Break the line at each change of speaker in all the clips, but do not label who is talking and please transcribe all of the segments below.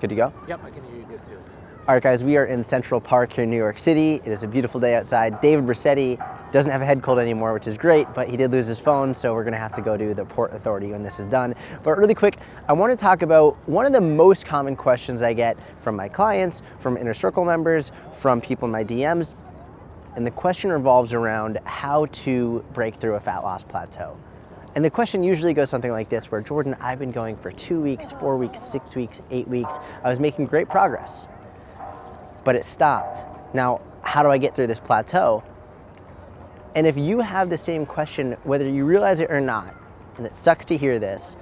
Good to go?
Yep, I can hear you good too.
All right, guys, we are in Central Park here in New York City. It is a beautiful day outside. David Brissetti doesn't have a head cold anymore, which is great, but he did lose his phone, so we're gonna have to go to the Port Authority when this is done. But really quick, I wanna talk about one of the most common questions I get from my clients, from Inner Circle members, from people in my DMs, and the question revolves around how to break through a fat loss plateau. And the question usually goes something like this, where Jordan, I've been going for 2 weeks, 4 weeks, 6 weeks, 8 weeks. I was making great progress, but it stopped. Now, how do I get through this plateau? And if you have the same question, whether you realize it or not, and it sucks to hear this,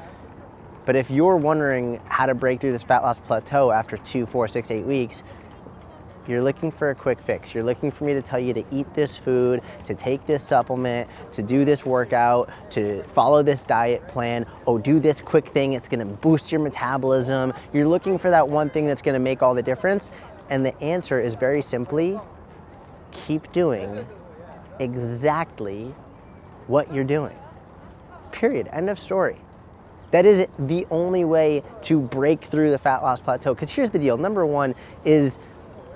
but if you're wondering how to break through this fat loss plateau after 2, 4, 6, 8 weeks, you're looking for a quick fix. You're looking for me to tell you to eat this food, to take this supplement, to do this workout, to follow this diet plan. Oh, do this quick thing, it's gonna boost your metabolism. You're looking for that one thing that's gonna make all the difference. And the answer is very simply, keep doing exactly what you're doing. Period, end of story. That is the only way to break through the fat loss plateau. Because here's the deal, number one is,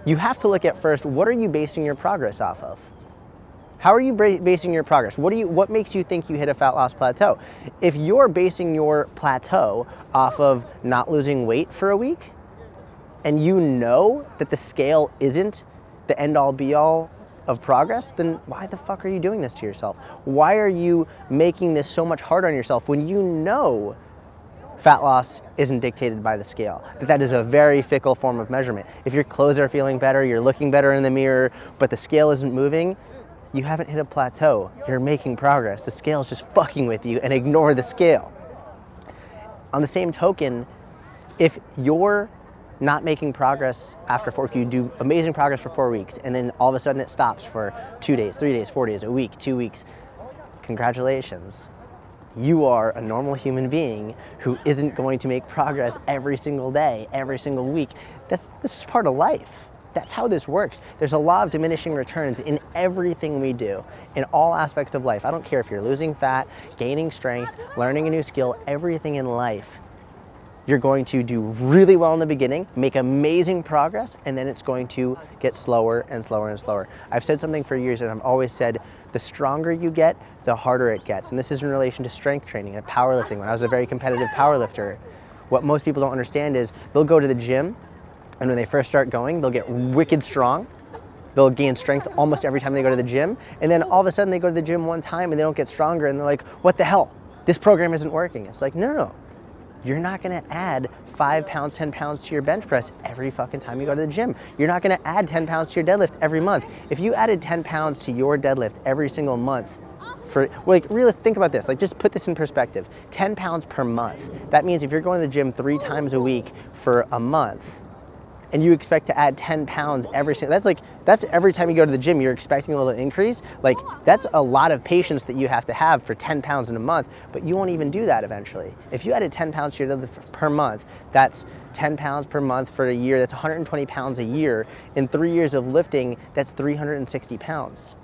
you have to look at first, what are you basing your progress off of? How are you basing your progress? What makes you think you hit a fat loss plateau? If you're basing your plateau off of not losing weight for a week, and you know that the scale isn't the end all be all of progress, then why the fuck are you doing this to yourself? Why are you making this so much harder on yourself when you know fat loss isn't dictated by the scale? That is a very fickle form of measurement. If your clothes are feeling better, you're looking better in the mirror, but the scale isn't moving, you haven't hit a plateau. You're making progress. The scale's just fucking with you, and ignore the scale. On the same token, if you're not making progress if you do amazing progress for 4 weeks, and then all of a sudden it stops for 2 days, 3 days, 4 days, a week, 2 weeks, congratulations. You are a normal human being who isn't going to make progress every single day, every single week. This is part of life. That's how this works. There's a law of diminishing returns in everything we do, in all aspects of life. I don't care if you're losing fat, gaining strength, learning a new skill, everything in life. You're going to do really well in the beginning, make amazing progress, and then it's going to get slower and slower and slower. I've said something for years, and I've always said, the stronger you get, the harder it gets. And this is in relation to strength training and powerlifting. When I was a very competitive powerlifter, what most people don't understand is they'll go to the gym, and when they first start going, they'll get wicked strong. They'll gain strength almost every time they go to the gym. And then all of a sudden they go to the gym one time and they don't get stronger, and they're like, what the hell? This program isn't working. It's like, no. You're not gonna add 5 pounds, 10 pounds to your bench press every fucking time you go to the gym. You're not gonna add 10 pounds to your deadlift every month. If you added 10 pounds to your deadlift every single month, think about this, just put this in perspective. 10 pounds per month. That means if you're going to the gym 3 times a week for a month, and you expect to add 10 pounds every single, that's every time you go to the gym, you're expecting a little increase. That's a lot of patience that you have to have for 10 pounds in a month, but you won't even do that eventually. If you added 10 pounds to your deadlift per month, that's 10 pounds per month for a year, that's 120 pounds a year. In 3 years of lifting, that's 360 pounds.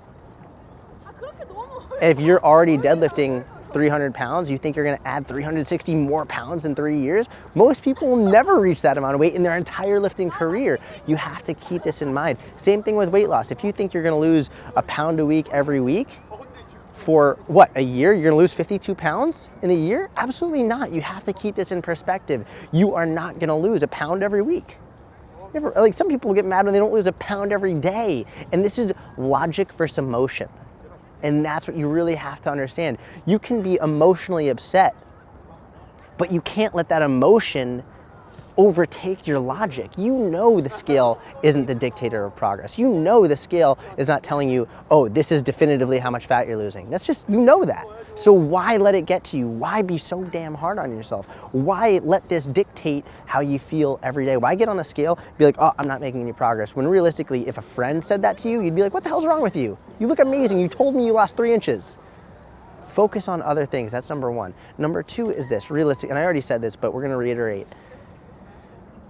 If you're already deadlifting 300 pounds, you think you're gonna add 360 more pounds in 3 years? Most people will never reach that amount of weight in their entire lifting career. You have to keep this in mind. Same thing with weight loss. If you think you're gonna lose a pound a week every week, for a year? You're gonna lose 52 pounds in a year? Absolutely not. You have to keep this in perspective. You are not gonna lose a pound every week. Some people get mad when they don't lose a pound every day. And this is logic versus emotion. And that's what you really have to understand. You can be emotionally upset, but you can't let that emotion overtake your logic. You know the scale isn't the dictator of progress. You know the scale is not telling you, oh, this is definitively how much fat you're losing. That's just, you know that. So why let it get to you? Why be so damn hard on yourself? Why let this dictate how you feel every day? Why get on a scale, be like, oh, I'm not making any progress, when realistically, if a friend said that to you, you'd be like, what the hell's wrong with you? You look amazing. You told me you lost 3 inches. Focus on other things. That's number one. Number two is this, realistic, and I already said this, but we're gonna reiterate.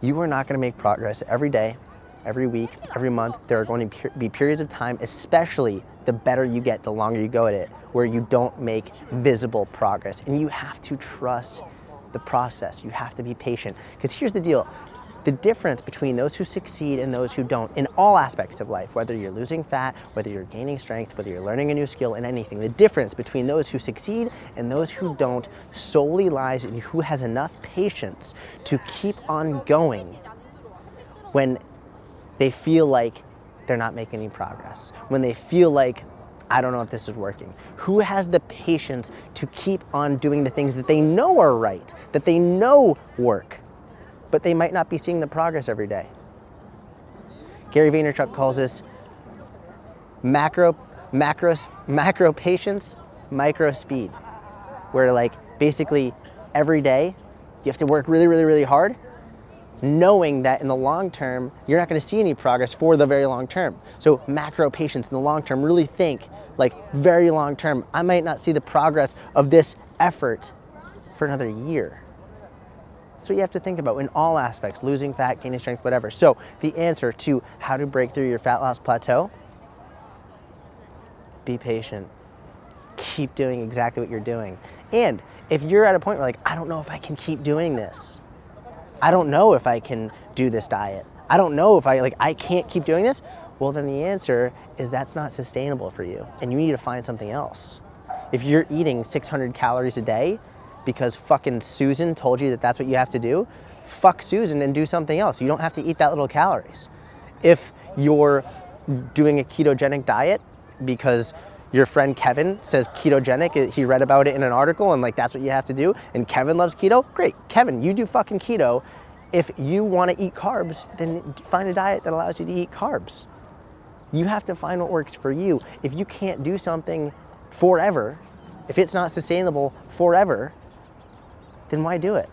You are not gonna make progress every day, every week, every month. There are going to be periods of time, especially the better you get, the longer you go at it, where you don't make visible progress. And you have to trust the process. You have to be patient. Because here's the deal. the difference between those who succeed and those who don't in all aspects of life, whether you're losing fat, whether you're gaining strength, whether you're learning a new skill in anything, the difference between those who succeed and those who don't solely lies in who has enough patience to keep on going when they feel like they're not making any progress, when they feel like, I don't know if this is working. Who has the patience to keep on doing the things that they know are right, that they know work, but they might not be seeing the progress every day? Gary Vaynerchuk calls this macro patience, micro speed, where like basically every day you have to work really, really, really hard, knowing that in the long term, you're not gonna see any progress for the very long term. So macro patience in the long term, really think like very long term. I might not see the progress of this effort for another year. That's what you have to think about in all aspects, losing fat, gaining strength, whatever. So the answer to how to break through your fat loss plateau, be patient. Keep doing exactly what you're doing. And if you're at a point where like, I don't know if I can keep doing this. I don't know if I can do this diet. I don't know if I can't keep doing this. Well, then the answer is that's not sustainable for you and you need to find something else. If you're eating 600 calories a day because fucking Susan told you that that's what you have to do, fuck Susan and do something else. You don't have to eat that little calories. If you're doing a ketogenic diet because your friend Kevin says ketogenic, he read about it in an article and like that's what you have to do, and Kevin loves keto, great. Kevin, you do fucking keto. If you want to eat carbs, then find a diet that allows you to eat carbs. You have to find what works for you. If you can't do something forever, if it's not sustainable forever, then why do it?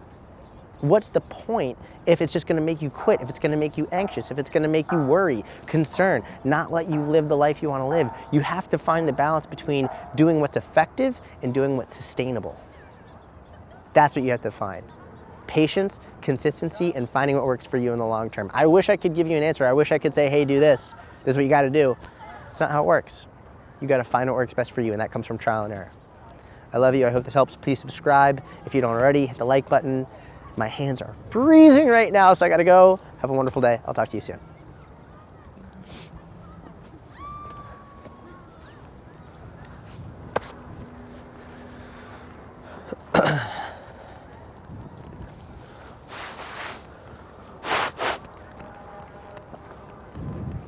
What's the point if it's just gonna make you quit, if it's gonna make you anxious, if it's gonna make you worry, concern, not let you live the life you wanna live? You have to find the balance between doing what's effective and doing what's sustainable. That's what you have to find. Patience, consistency, and finding what works for you in the long term. I wish I could give you an answer. I wish I could say, hey, do this. This is what you gotta do. It's not how it works. You gotta find what works best for you, and that comes from trial and error. I love you, I hope this helps. Please subscribe. If you don't already, hit the like button. My hands are freezing right now, so I gotta go. Have a wonderful day. I'll talk to you soon.